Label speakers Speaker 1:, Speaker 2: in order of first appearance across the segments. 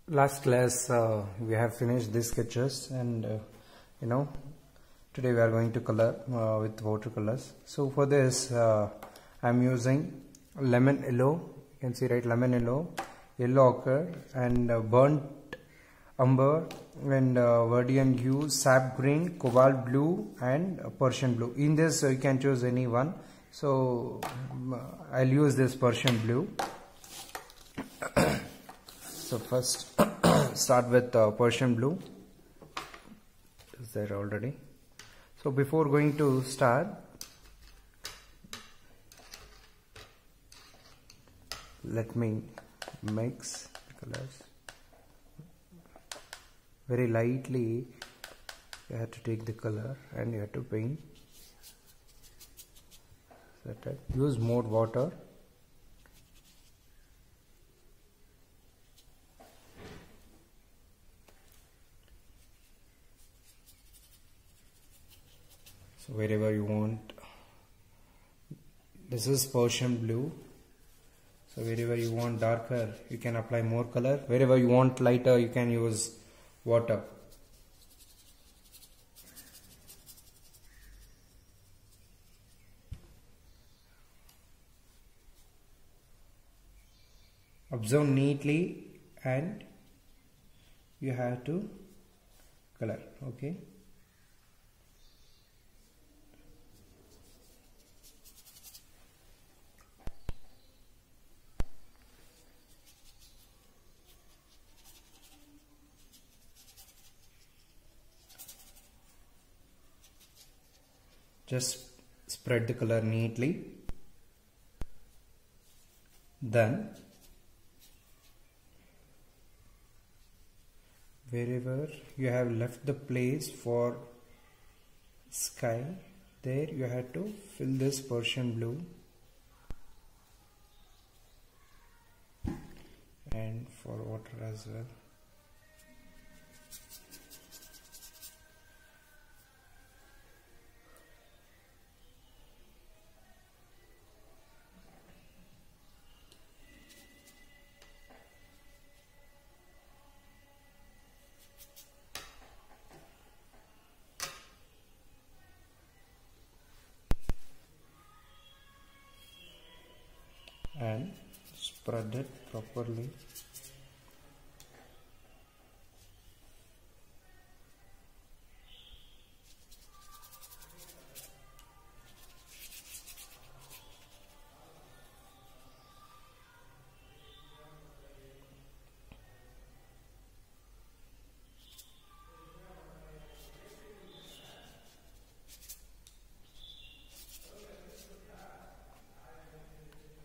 Speaker 1: Last class we have finished these sketches, and you know today we are going to color with watercolors. So for this I'm using lemon yellow. You can see, right, lemon yellow, yellow ochre, and burnt umber, and Verdian hue, sap green, cobalt blue, and Persian blue. In this you can choose any one. So I'll use this Persian blue. So first start with Persian blue. Is there already? So before going to start, let me mix the colors very lightly. You have to take the color and you have to paint. Use more water. So wherever you want, this is Persian blue. So wherever you want darker, you can apply more color. Wherever you want lighter, you can use water. Observe neatly and you have to color. Okay. Just spread the color neatly. Then wherever you have left the place for sky, there you have to fill this Persian blue, and for water as well. And spread it properly.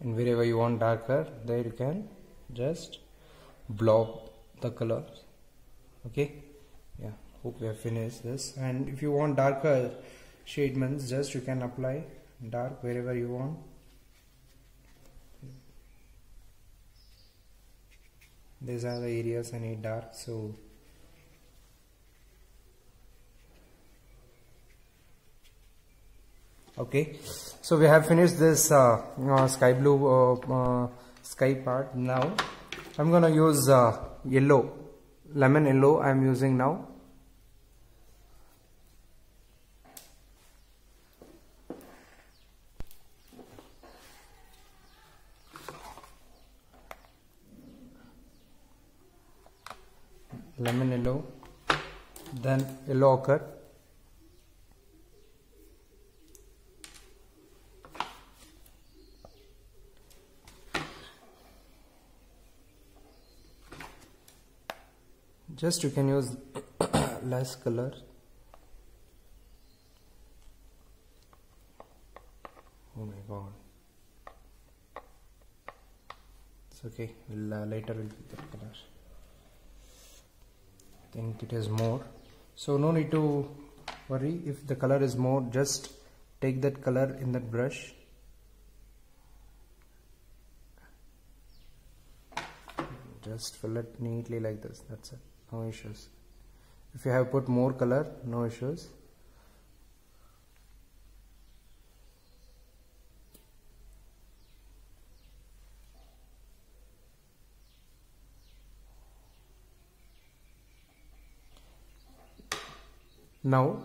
Speaker 1: And wherever you want darker, there you can just blob the colors. Okay, yeah, hope we have finished this. And if you want darker shade, means just you can apply dark wherever you want. These are the areas I need dark, so okay, so we have finished this sky blue sky part. Now I'm gonna use yellow, lemon yellow I'm using now. Lemon yellow, then yellow ochre, just you can use less color. Oh my god, it's okay, later we'll put the color. I think it is more, so no need to worry if the color is more. Just take that color in that brush, just fill it neatly like this. That's it, no issues. If you have put more color, no issues. Now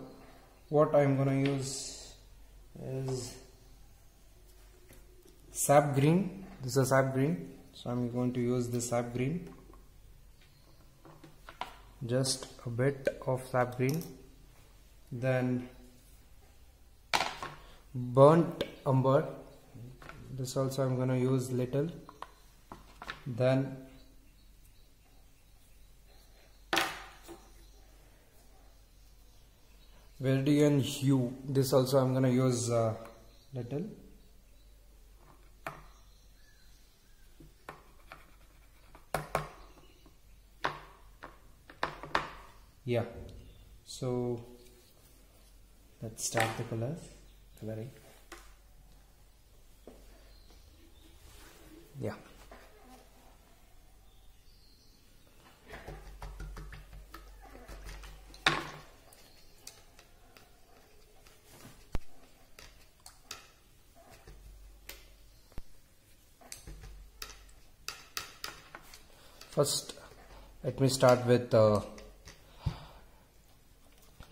Speaker 1: what I'm gonna use is sap green. This is sap green, so I'm going to use this sap green, just a bit of sap green. Then burnt umber, this also I'm going to use little. Then Verdian hue, this also I'm going to use little. Yeah, so let's start the coloring. Yeah. First, let me start with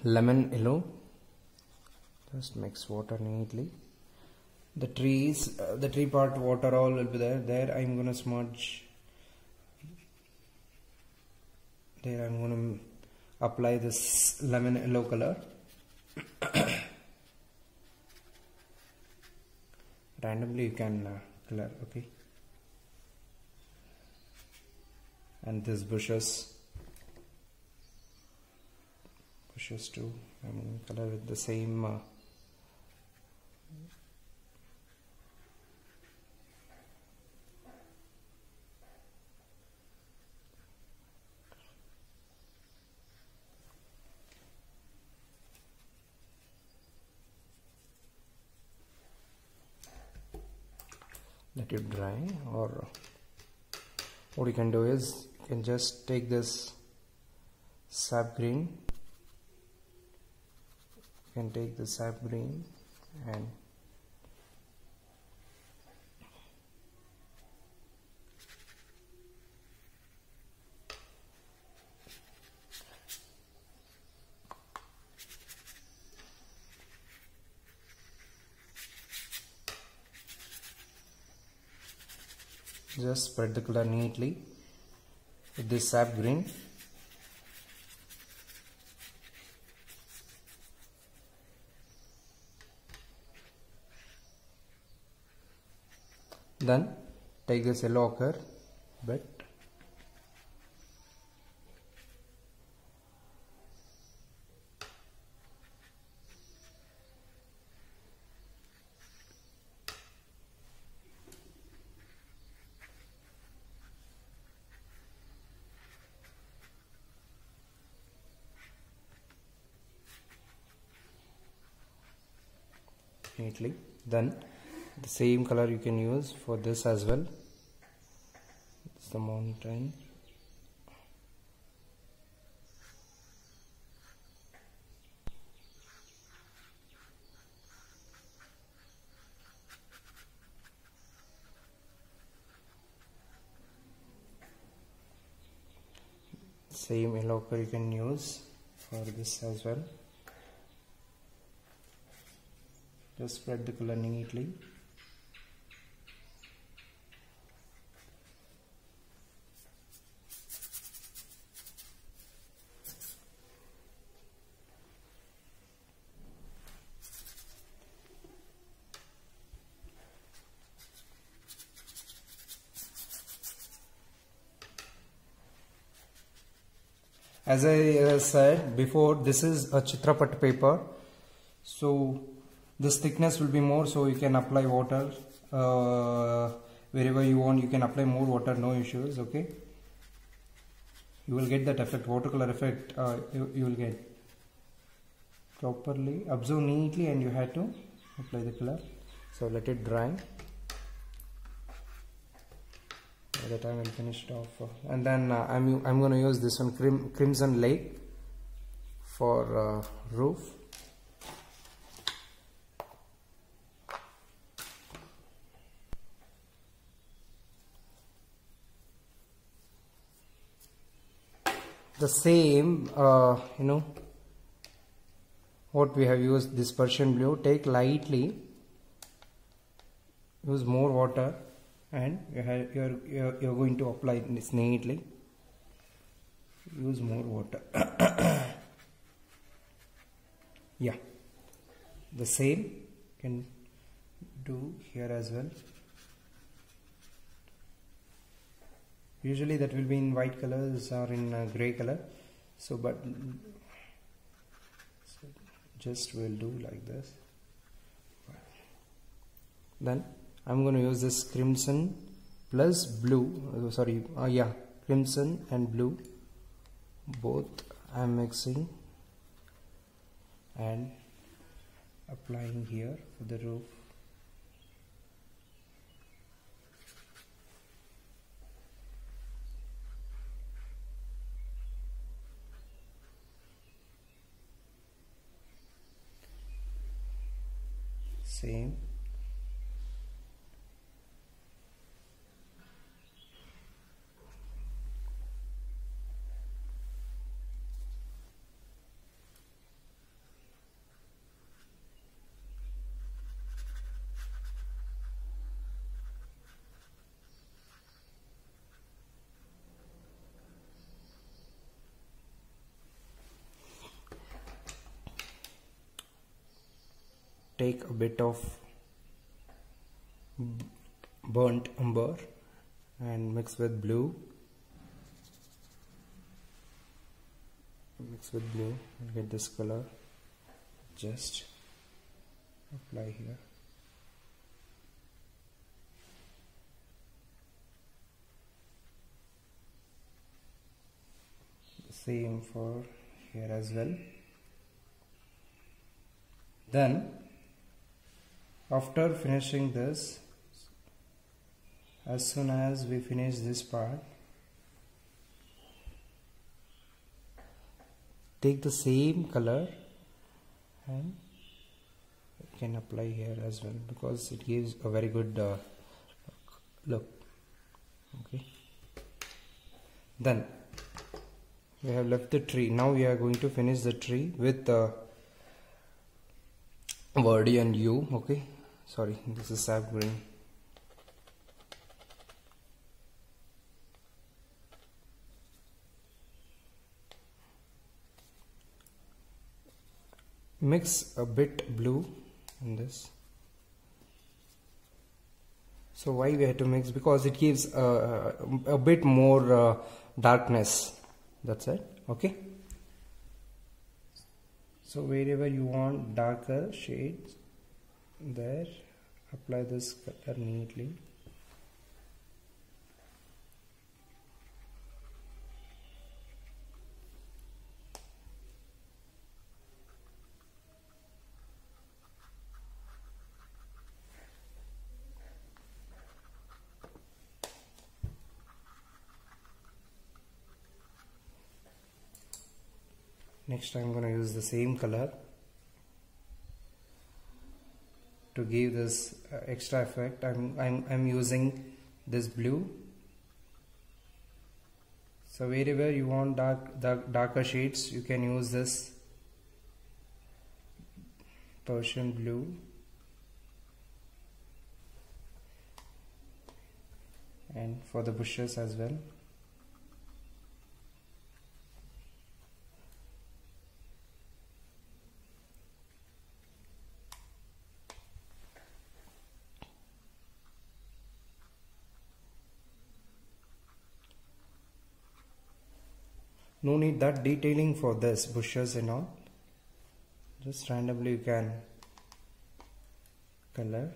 Speaker 1: lemon yellow. Just mix water neatly. The tree part water all will be there. I'm gonna smudge. There I'm gonna apply this lemon yellow color. Randomly you can color, okay. And this bushes too, I'm going to color with the same let it dry. Or what you can do is you can just take this sap green, and just spread the color neatly with this sap green. Then take this yellow ochre bit, neatly. Then the same color you can use for this as well. It's the mountain. Same yellow color you can use for this as well. Just spread the color neatly. As I said before, this is a Chitrapat paper, so this thickness will be more, so you can apply water wherever you want. You can apply more water, no issues, okay. You will get that effect, watercolor effect. You will get properly, observe neatly, and you have to apply the color. So let it dry. By the time I'll finish it off, and then I'm going to use this one, Crimson Lake, for roof. The same, what we have used this Persian blue, take lightly, use more water, and you're going to apply this neatly. Use more water. Yeah, the same can do here as well. Usually that will be in white colors or in gray color, so just we'll do like this. Then I'm going to use this crimson plus blue, crimson and blue, both I'm mixing and applying here for the roof. Same. Take a bit of burnt umber and mix with blue. Mix with blue and get this color. Just apply here. The same for here as well. Then after finishing this, as soon as we finish this part, take the same color and you can apply here as well, because it gives a very good look. Okay, then we have left the tree. Now we are going to finish the tree with Verdi and U. Okay, sorry, this is sap green. Mix a bit blue in this. So why we have to mix? Because it gives a bit more darkness. That's it. Okay. So wherever you want darker shades, there apply this color neatly. Next I'm going to use the same color to give this extra effect. I'm using this blue. So wherever you want darker shades, you can use this Persian blue. And for the bushes as well. No need that detailing for this bushes and all. Just randomly you can color.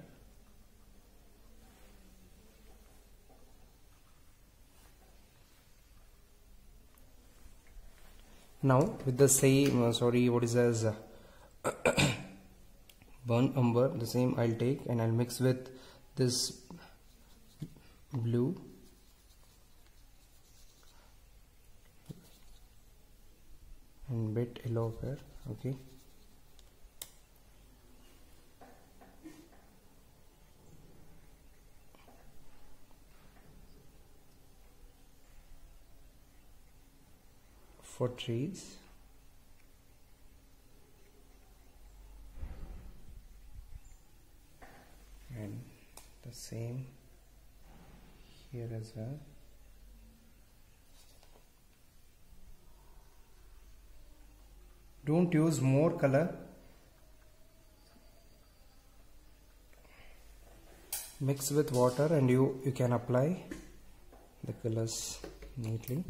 Speaker 1: Now with the same burnt umber, the same I'll take and I'll mix with this blue. And bit yellow here. Okay. For trees. the same here as well. Don't use more color. Mix with water and you can apply the colors neatly.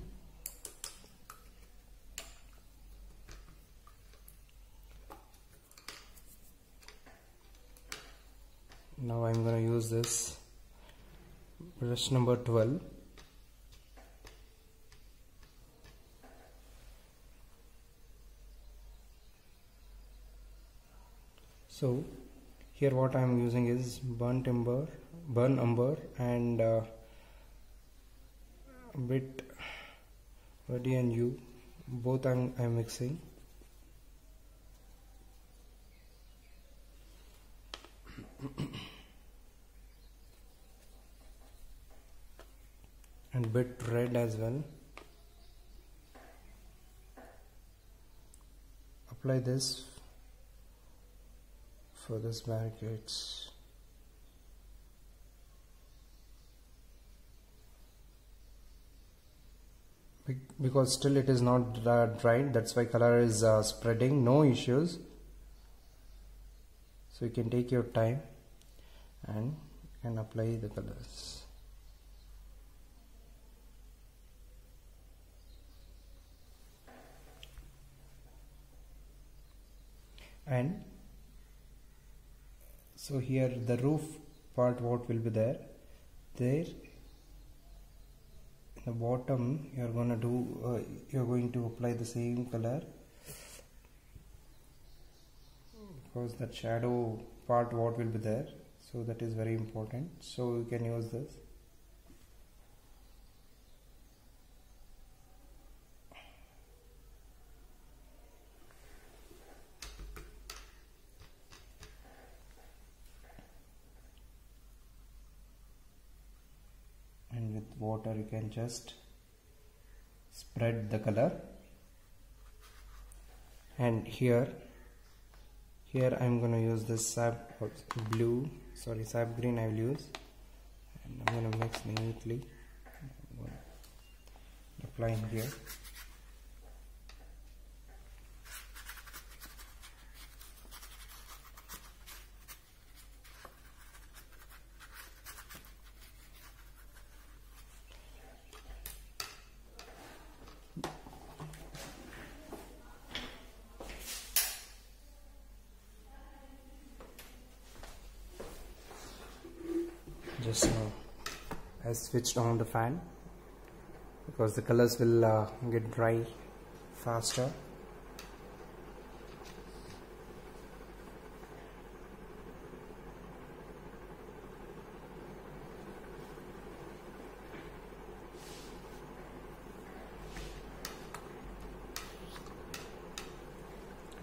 Speaker 1: Now I'm going to use this brush number 12. So here what I am using is burnt umber and a bit Verdian hue. Both I'm mixing. And bit red as well. Apply this for this barricades. Because still it is not dried, that's why color is spreading. No issues. So you can take your time and apply the colors. And so here the roof part, what will be there in the bottom, you're going to apply the same color, because that shadow part what will be there, so that is very important. So you can use this. And with water you can just spread the color. And here I'm going to use this sap green I will use, and I'm going to mix neatly. I'm going to apply in here. Just now I switched on the fan because the colors will get dry faster.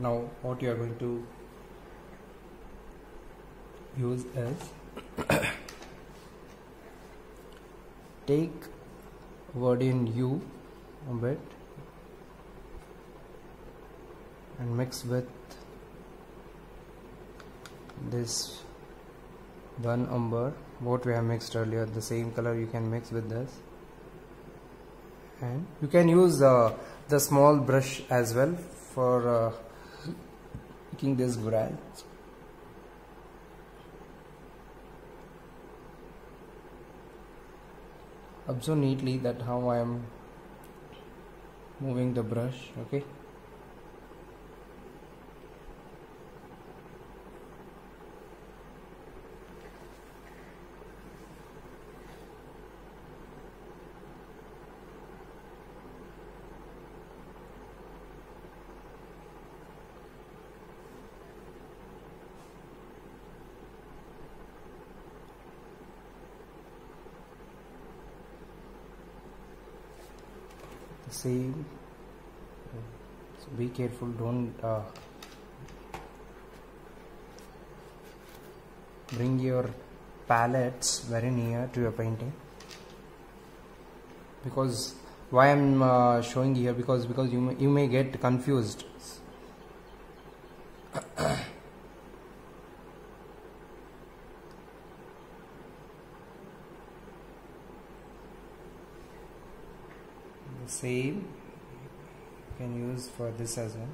Speaker 1: Now what you are going to use is take Verdian hue a bit and mix with this burnt umber, what we have mixed earlier, the same color you can mix with this, and you can use the small brush as well for making this gouache. Observe neatly that how I am moving the brush, okay? The same, so be careful, don't bring your palettes very near to your painting, because why I'm showing here, because you may get confused. same you can use for this as well.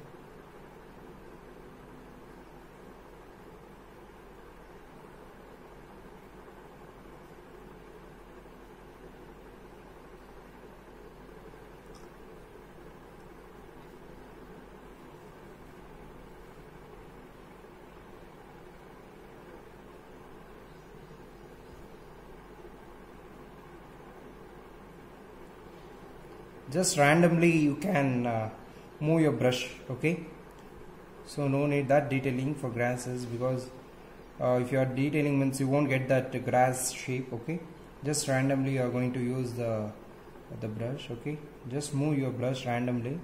Speaker 1: Just randomly you can move your brush, okay? So no need that detailing for grasses, because if you are detailing means you won't get that grass shape, okay? Just randomly you are going to use the brush, okay? Just move your brush randomly.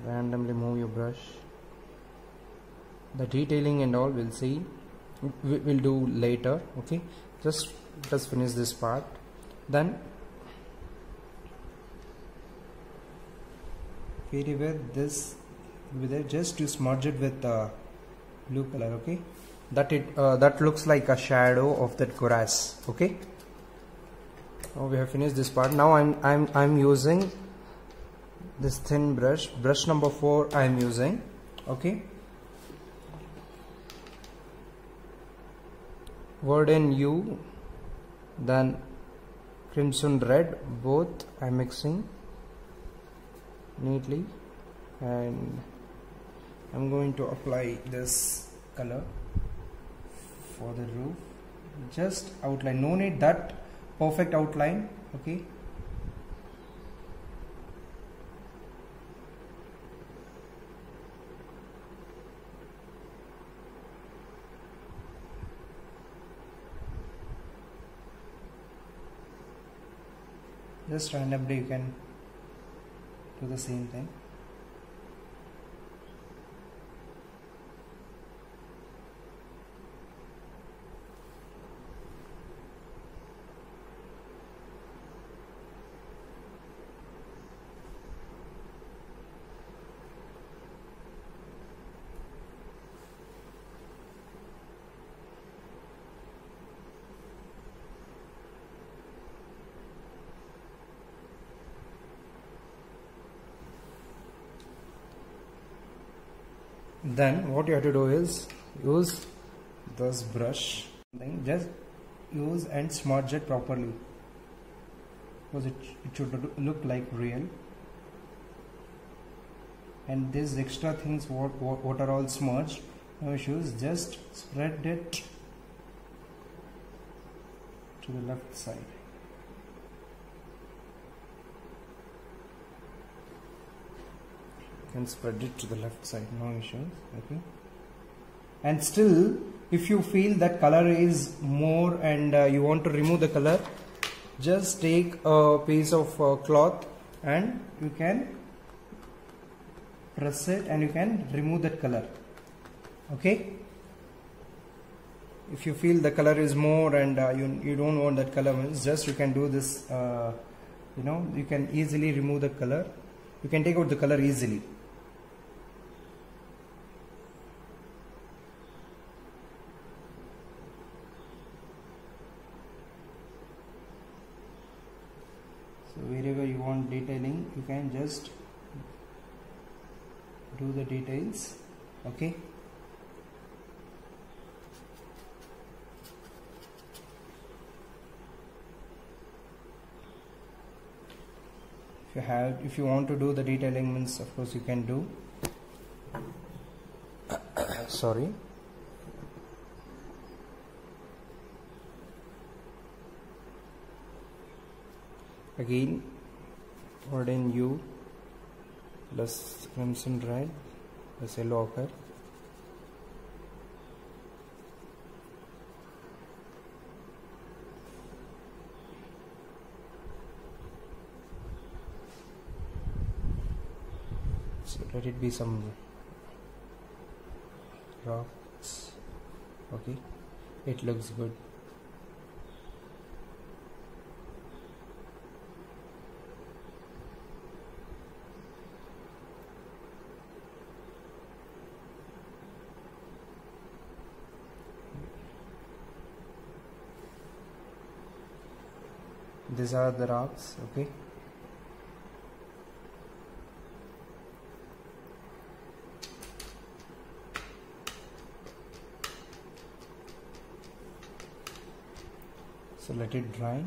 Speaker 1: Randomly move your brush. The detailing and all we'll see, we'll do later, okay? Just let's finish this part. Then wherever this will be there, just to smudge it with blue color, okay? That looks like a shadow of that grass, okay? Now we have finished this part. Now I'm using this thin brush number 4 I am using, okay? Verdant hue, then crimson red, both I am mixing neatly, and I'm going to apply this color for the roof. Just outline, no need that perfect outline, okay? Just randomly you can do the same thing. Then what you have to do is use this brush, just use and smudge it properly, because it should look like real. And these extra things what are all smudged, no issues, just spread it to the left side. And spread it to the left side, no issues, okay? And still, if you feel that color is more and you want to remove the color, just take a piece of cloth and you can press it and you can remove that color, okay? If you feel the color is more and you don't want that color, just you can do this, you can easily remove the color. You can take out the color easily. So wherever you want detailing, you can just do the details, okay? If you want to do the detailing, means of course you can do. Sorry. Again, verdant hue plus crimson red plus yellow ochre. So let it be some rocks, okay? It looks good. these are the rocks. Okay, so let it dry.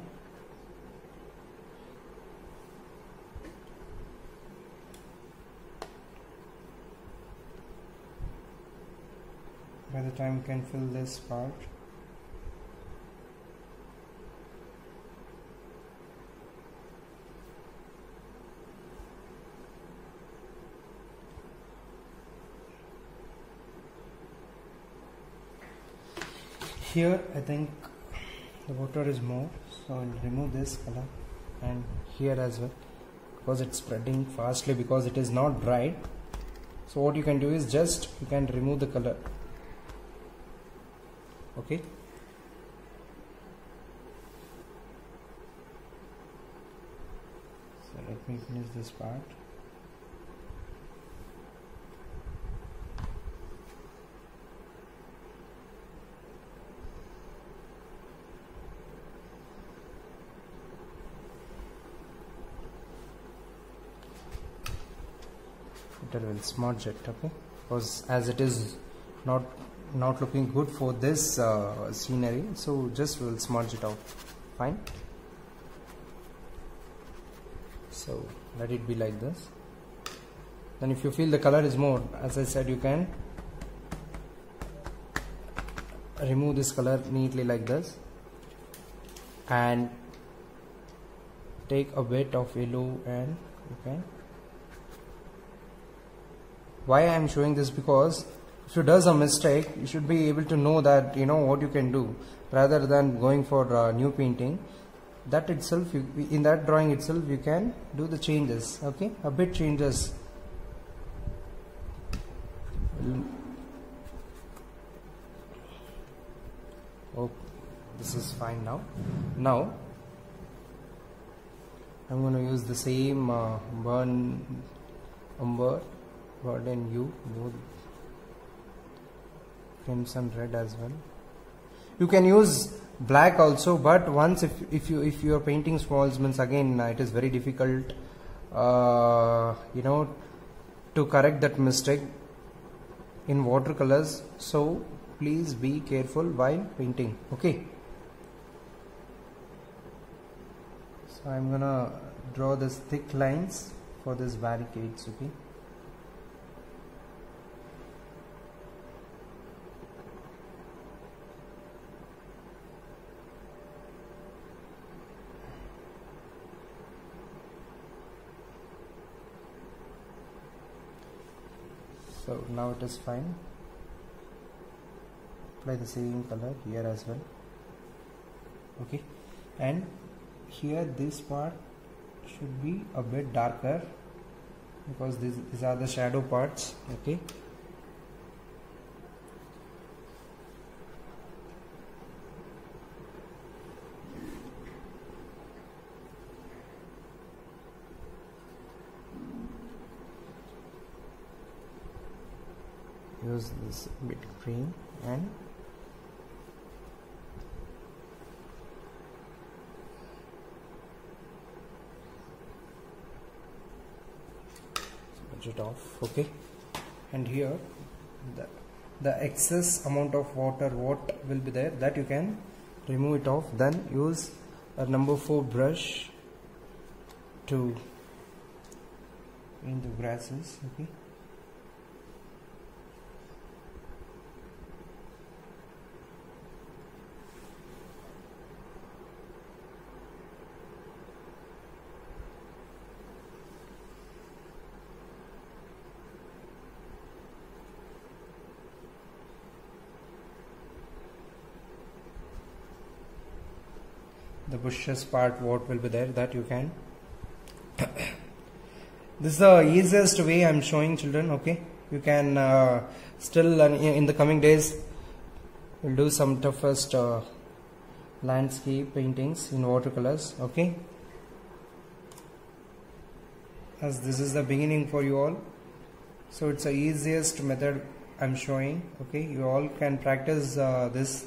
Speaker 1: By the time you can fill this part, here I think the water is more, so I'll remove this color, and here as well, because it's spreading fastly because it is not dried. So what you can do is just you can remove the color. Okay, so let me finish this part. It will smudge it, okay, because as it is not looking good for this scenery, so just will smudge it out. Fine, so let it be like this. Then if you feel the color is more, as I said, you can remove this color neatly like this and take a bit of yellow, and you can. Why I am showing this, because if you does a mistake, you should be able to know that you know what you can do, rather than going for new painting. That itself, in that drawing itself, you can do the changes. Okay, a bit changes. Oh, this is fine now. Now I'm going to use the same burn umber. Burden you crimson red as well. You can use black also, but once if you are painting smalls, means again it is very difficult you know, to correct that mistake in watercolors. So please be careful while painting. Okay, so I'm gonna draw this thick lines for this barricades. Okay, so now it is fine. Apply the same color here as well. Okay, and here this part should be a bit darker because these are the shadow parts. Okay, use this bit green and smudge it off. Okay, and here the excess amount of water what will be there, that you can remove it off. Then use a number 4 brush to paint the grasses. Okay, the bushes part what will be there, that you can this is the easiest way I'm showing, children. Okay, you can still in the coming days we'll do some toughest landscape paintings in watercolors. Okay, as this is the beginning for you all, so it's the easiest method I'm showing. Okay, you all can practice this.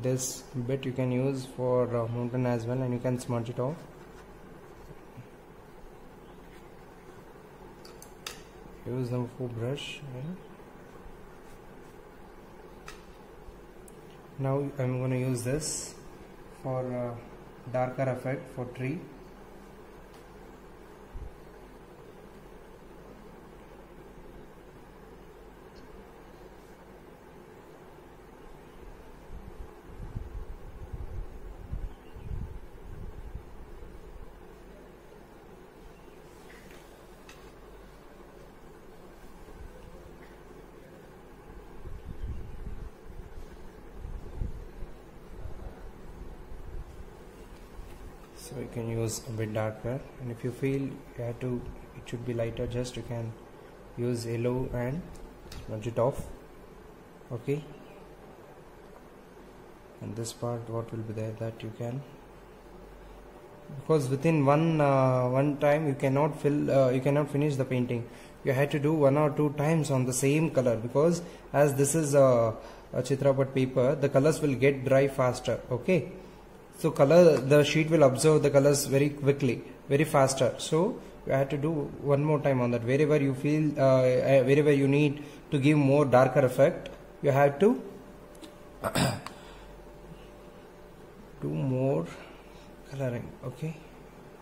Speaker 1: this bit you can use for mountain as well, and you can smudge it off. Use the brush. Now I'm going to use this for darker effect for tree. So you can use a bit darker, and if you feel you have to, it should be lighter, just you can use yellow and smudge it off. Okay, and this part what will be there, that you can, because within one time you cannot finish the painting. You had to do 1 or 2 times on the same color, because as this is a Chitrapat paper, the colors will get dry faster. Okay, so the sheet will absorb the colors very quickly, very faster. So you have to do one more time on that. Wherever you feel, wherever you need to give more darker effect, you have to do more coloring. Okay,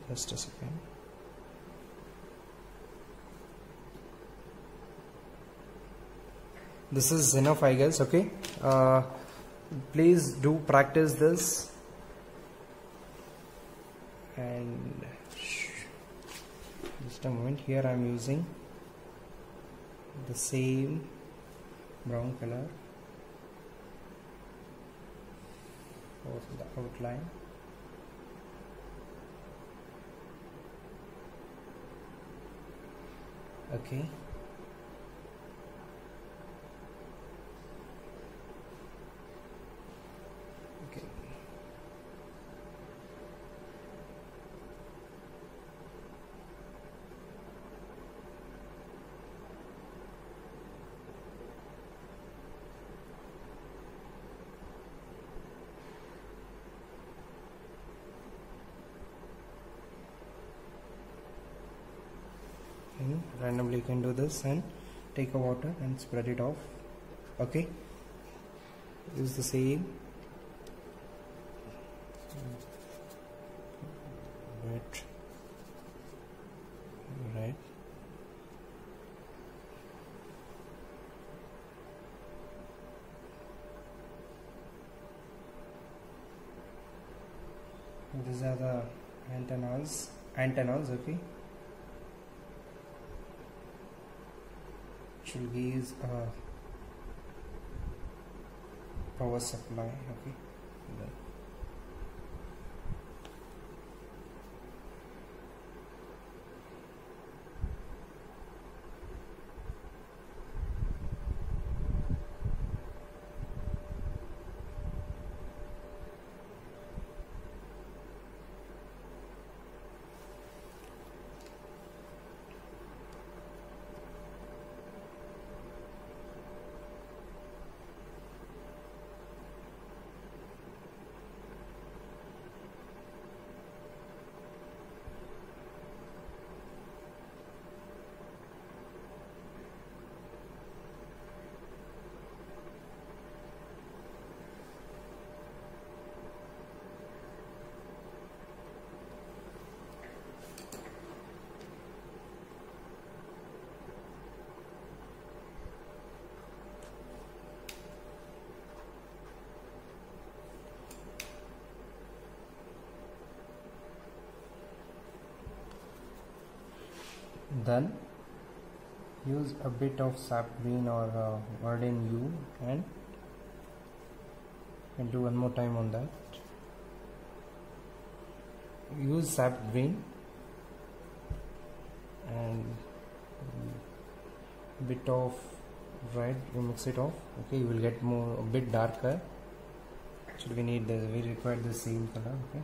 Speaker 1: just a second. This is enough, I guess. Okay, please do practice this. And just a moment, here I am using the same brown color for the outline. Okay, okay. Randomly you can do this and take a water and spread it off. Okay, use the same right. These are the antennas. Okay, should give a power supply. Okay, then use a bit of sap green or Verdin U and do one more time on that. Use sap green and bit of red, you mix it off. Okay, you will get a bit darker. Actually we require the same color. Okay,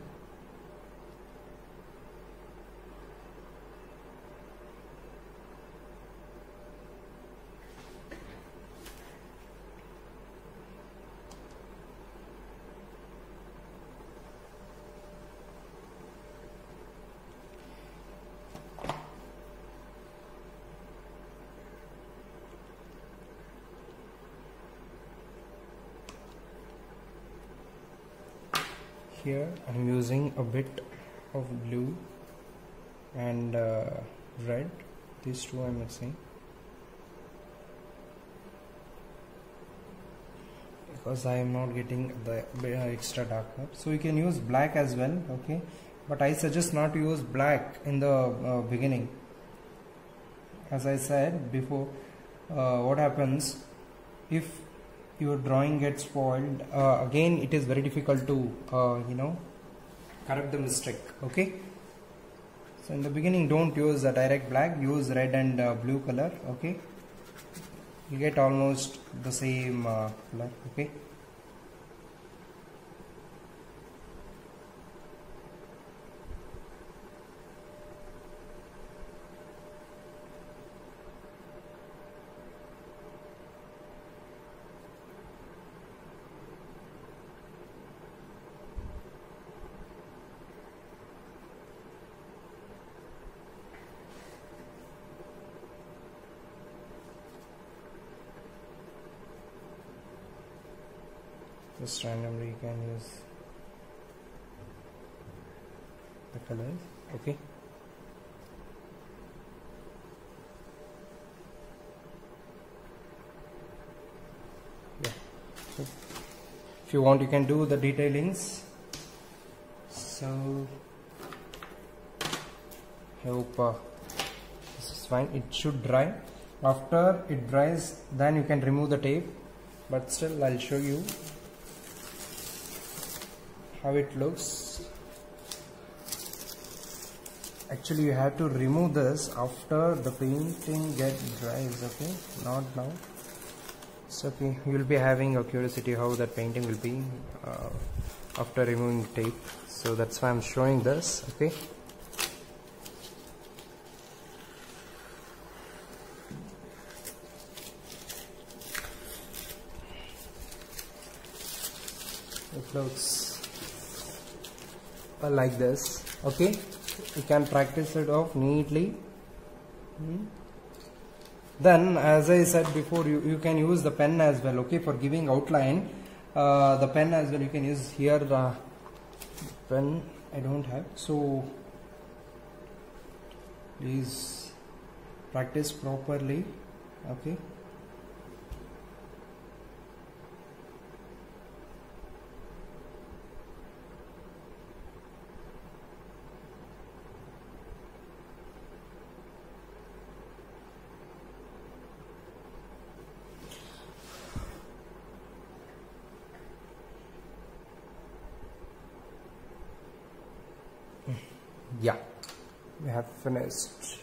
Speaker 1: here I'm using a bit of blue and red. These two I'm mixing because I am not getting the extra darker. So you can use black as well, okay, but I suggest not to use black in the beginning. As I said before, what happens if your drawing gets spoiled? Again, it is very difficult to correct the mistake, okay. So in the beginning, don't use the direct black, use red and blue color, okay. You get almost the same color, okay. Just randomly you can use the colors, okay. Yeah. So if you want, you can do the detailings. So I hope this is fine. It should dry. After it dries, then you can remove the tape, but still I'll show you how it looks. Actually, you have to remove this after the painting dries, okay, not now. It's okay. You will be having a curiosity how that painting will be after removing tape. So that's why I'm showing this, okay. It looks like this, okay. You can practice it off neatly. Then, as I said before, you can use the pen as well, okay, for giving outline. The pen as well you can use here. Pen I don't have, so please practice properly, okay. Yeah, we have finished.